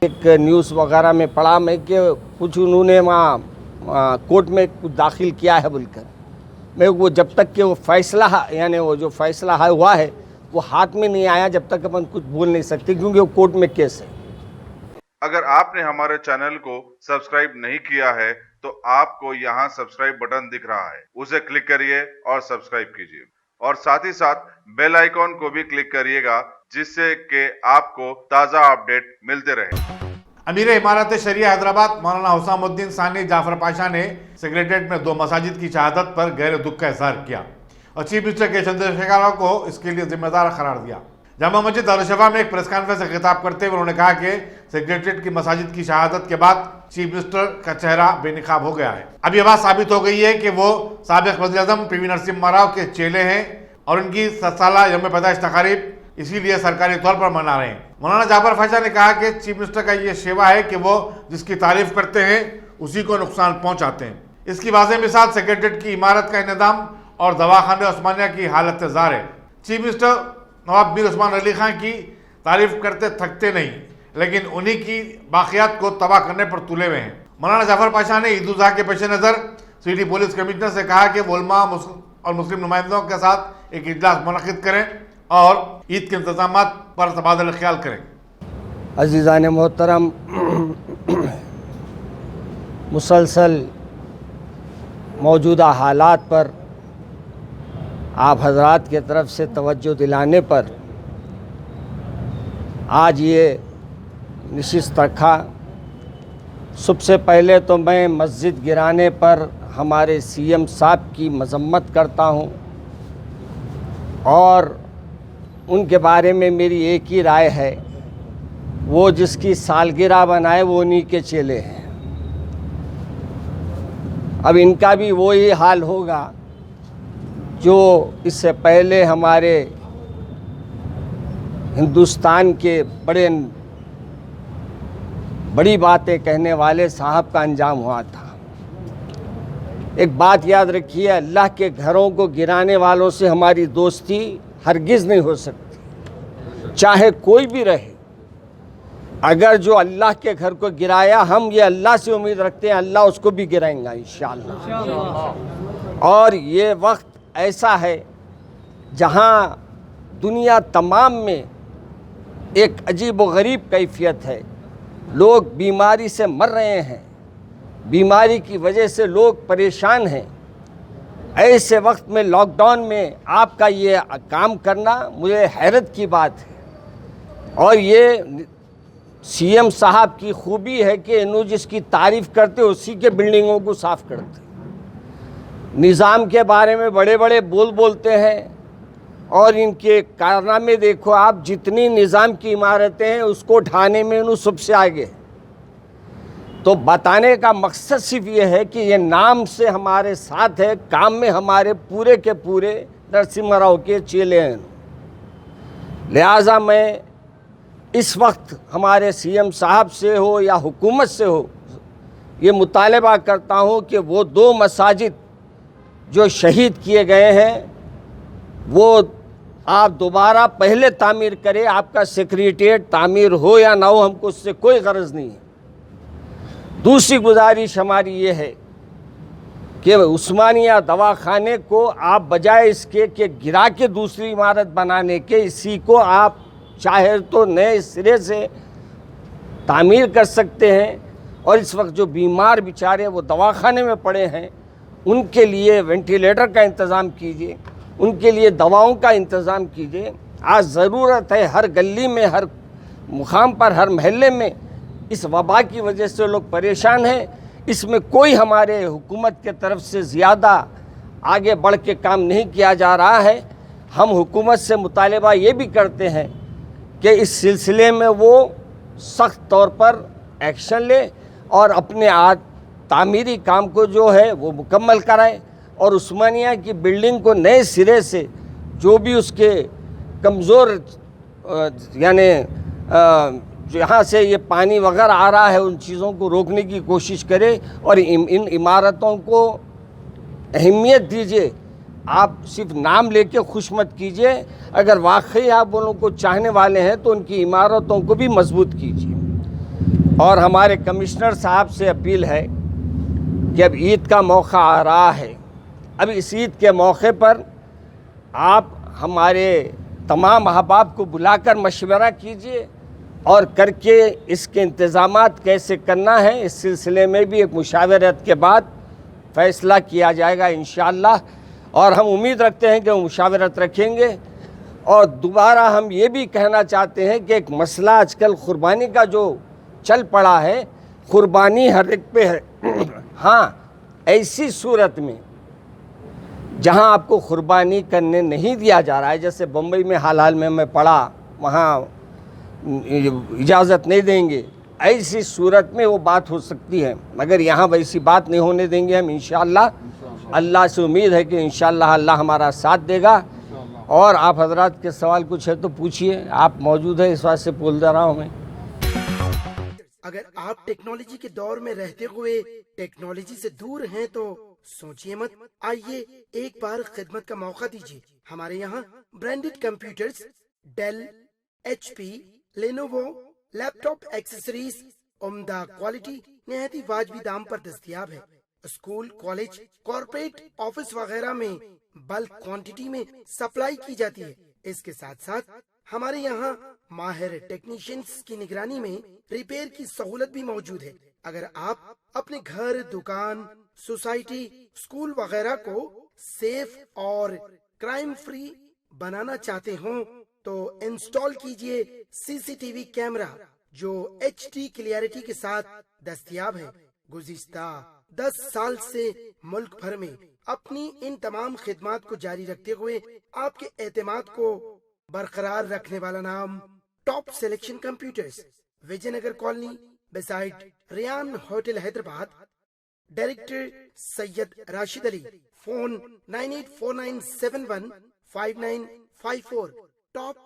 ایک نیوز وغیرہ میں پڑھا میں کہ کچھ انہوں نے وہاں کورٹ میں کچھ داخل کیا ہے بول کر، میں وہ جب تک کہ وہ فیصلہ یعنی وہ جو فیصلہ ہوا ہے وہ ہاتھ میں نہیں آیا جب تک اپن کچھ بول نہیں سکتے، کیونکہ وہ کورٹ میں کیس ہے۔ اگر آپ نے ہمارے چینل کو سبسکرائب نہیں کیا ہے تو آپ کو یہاں سبسکرائب بٹن دکھ رہا ہے، اسے کلک کریے اور سبسکرائب کیجیے، اور ساتھ ہی ساتھ بیل آئیکن کو بھی کلک کریے گا جس سے کہ آپ کو تازہ اپڈیٹ ملتے رہے۔ امیر امارت شریعہ حیدرآباد مولانا حسام الدین ثانی جعفر پاشا نے سیکریٹریٹ میں 2 مساجد کی شہادت پر گہرے دکھ کا اظہار کیا اور چیف منسٹر کے چندر شیکھر راؤ کو اس کے لیے ذمہ دار قرار دیا۔ جامع مسجد دارالشفا میں ایک پریس کانفرنس سے خطاب کرتے ہوئے انہوں نے کہا کہ سیکریٹریٹ کی مساجد کی شہادت کے بعد چیف منسٹر کا چہرہ بے نقاب ہو گیا ہے۔ اب یہ بات ثابت ہو گئی ہے کہ وہ سابق وزیر اعظم پی وی نرسمہا راؤ کے چیلے ہیں اور ان کی 7 سالہ یوم پیدائش تقاریب اسی لیے سرکاری طور پر منا رہے ہیں۔ مولانا جعفر پاشا نے کہا کہ چیف منسٹر کا یہ شیوا ہے کہ وہ جس کی تعریف کرتے ہیں اسی کو نقصان پہنچاتے ہیں۔ اس کی واضح مثال سیکریٹریٹ کی عمارت کا انہدام اور دواخانہ عثمانیہ کی حالت زار ہے۔ چیف منسٹر نواب میر عثمان علی خان کی تعریف کرتے تھکتے نہیں، لیکن انہی کی باقیات کو تباہ کرنے پر تلے ہوئے ہیں۔ مولانا جعفر پاشا نے عید الاضحیٰ کے پیش نظر سٹی پولیس کمشنر سے کہا کہ وہ علماء اور مسلم نمائندوں کے ساتھ ایک اجلاس منعقد کریں اور عید کے انتظامات پر تبادلہ خیال کریں۔ عزیزان محترم، مسلسل موجودہ حالات پر آپ حضرات کی طرف سے توجہ دلانے پر آج یہ نشست رکھا۔ سب سے پہلے تو میں مسجد گرانے پر ہمارے سی ایم صاحب کی مذمت کرتا ہوں، اور ان کے بارے میں میری ایک ہی رائے ہے، وہ جس کی سالگرہ بنائے وہ انہی کے چیلے ہیں۔ اب ان کا بھی وہی حال ہوگا جو اس سے پہلے ہمارے ہندوستان کے بڑی باتیں کہنے والے صاحب کا انجام ہوا تھا۔ ایک بات یاد رکھیے، اللہ کے گھروں کو گرانے والوں سے ہماری دوستی ہرگز نہیں ہو سکتی، چاہے کوئی بھی رہے۔ اگر جو اللہ کے گھر کو گرایا، ہم یہ اللہ سے امید رکھتے ہیں اللہ اس کو بھی گرائیں گا انشاءاللہ۔ اور یہ وقت ایسا ہے جہاں دنیا تمام میں ایک عجیب و غریب کیفیت ہے، لوگ بیماری سے مر رہے ہیں، بیماری کی وجہ سے لوگ پریشان ہیں۔ ایسے وقت میں لاک ڈاؤن میں آپ کا یہ کام کرنا مجھے حیرت کی بات ہے، اور یہ سی ایم صاحب کی خوبی ہے کہ انہوں جس کی تعریف کرتے اسی کے بلڈنگوں کو صاف کرتے۔ نظام کے بارے میں بڑے بڑے بولتے ہیں، اور ان کے کارنامے دیکھو آپ، جتنی نظام کی عمارتیں ہیں اس کو ڈھانے میں انہوں سب سے آگے۔ تو بتانے کا مقصد صرف یہ ہے کہ یہ نام سے ہمارے ساتھ ہے، کام میں ہمارے پورے کے پورے نرسمہا راؤ کے چیلے ہیں۔ لہٰذا میں اس وقت ہمارے سی ایم صاحب سے ہو یا حکومت سے ہو یہ مطالبہ کرتا ہوں کہ وہ 2 مساجد جو شہید کیے گئے ہیں وہ آپ دوبارہ پہلے تعمیر کریں۔ آپ کا سیکریٹریٹ تعمیر ہو یا نہ ہو، ہم کو اس سے کوئی غرض نہیں ہے۔ دوسری گزارش ہماری یہ ہے کہ عثمانیہ دواخانے کو آپ بجائے اس کے کہ گرا کے دوسری عمارت بنانے کے، اسی کو آپ چاہے تو نئے سرے سے تعمیر کر سکتے ہیں، اور اس وقت جو بیمار بیچارے وہ دواخانے میں پڑے ہیں ان کے لیے وینٹیلیٹر کا انتظام کیجیے، ان کے لیے دواؤں کا انتظام کیجیے۔ آج ضرورت ہے، ہر گلی میں، ہر مقام پر، ہر محلے میں اس وبا کی وجہ سے لوگ پریشان ہیں۔ اس میں کوئی ہمارے حکومت کے طرف سے زیادہ آگے بڑھ کے کام نہیں کیا جا رہا ہے۔ ہم حکومت سے مطالبہ یہ بھی کرتے ہیں کہ اس سلسلے میں وہ سخت طور پر ایکشن لے اور اپنے تعمیری کام کو جو ہے وہ مکمل کرائے، اور عثمانیہ کی بلڈنگ کو نئے سرے سے جو بھی اس کے کمزور یعنی جہاں سے یہ پانی وغیرہ آ رہا ہے ان چیزوں کو روکنے کی کوشش کرے، اور ان عمارتوں کو اہمیت دیجیے۔ آپ صرف نام لے کے خوش مت کیجیے، اگر واقعی آپ ان کو چاہنے والے ہیں تو ان کی عمارتوں کو بھی مضبوط کیجیے۔ اور ہمارے کمشنر صاحب سے اپیل ہے کہ اب عید کا موقع آ رہا ہے، اب اس عید کے موقع پر آپ ہمارے تمام احباب کو بلا کر مشورہ کیجئے اور کر کے اس کے انتظامات کیسے کرنا ہے اس سلسلے میں بھی ایک مشاورت کے بعد فیصلہ کیا جائے گا انشاءاللہ، اور ہم امید رکھتے ہیں کہ وہ مشاورت رکھیں گے۔ اور دوبارہ ہم یہ بھی کہنا چاہتے ہیں کہ ایک مسئلہ آج کل قربانی کا جو چل پڑا ہے، قربانی ہر ایک پہ ہے، ہاں ایسی صورت میں جہاں آپ کو قربانی کرنے نہیں دیا جا رہا ہے، جیسے بمبئی میں حال میں پڑھا وہاں اجازت نہیں دیں گے، ایسی صورت میں وہ بات ہو سکتی ہے، مگر یہاں ویسی بات نہیں ہونے دیں گے ہم انشاءاللہ۔ اللہ سے امید ہے کہ انشاءاللہ اللہ ہمارا ساتھ دے گا۔ اور آپ حضرات کے سوال کچھ ہے تو پوچھئے، آپ موجود ہیں، اس واسطے سے بول دے رہا ہوں میں۔ اگر آپ ٹیکنالوجی کے دور میں رہتے ہوئے ٹیکنالوجی سے دور ہیں تو سوچئے مت، آئیے ایک بار خدمت کا موقع دیجیے۔ ہمارے یہاں branded computers, Dell, H P, Lenovo, laptop accessories عمدہ کوالٹی نہایت واجبی دام پر دستیاب ہے۔ اسکول، کالج، کارپوریٹ آفس وغیرہ میں بلک کوانٹٹی میں سپلائی کی جاتی ہے۔ اس کے ساتھ ساتھ ہمارے یہاں ماہر ٹیکنیشینز کی نگرانی میں ریپیئر کی سہولت بھی موجود ہے۔ اگر آپ اپنے گھر، دکان، سوسائٹی، اسکول وغیرہ کو سیف اور کرائم فری بنانا چاہتے ہوں تو انسٹال کیجئے سی سی ٹی وی کیمرہ جو ایچ ڈی کلیئرٹی کے ساتھ دستیاب ہے۔ گزشتہ 10 سال سے ملک بھر میں اپنی ان تمام خدمات کو جاری رکھتے ہوئے آپ کے اعتماد کو برقرار رکھنے والا نام top selection computers, Vijay Nagar colony beside Ryan hotel Hyderabad. Director Syed Rashid Ali, phone 9849715954۔ Top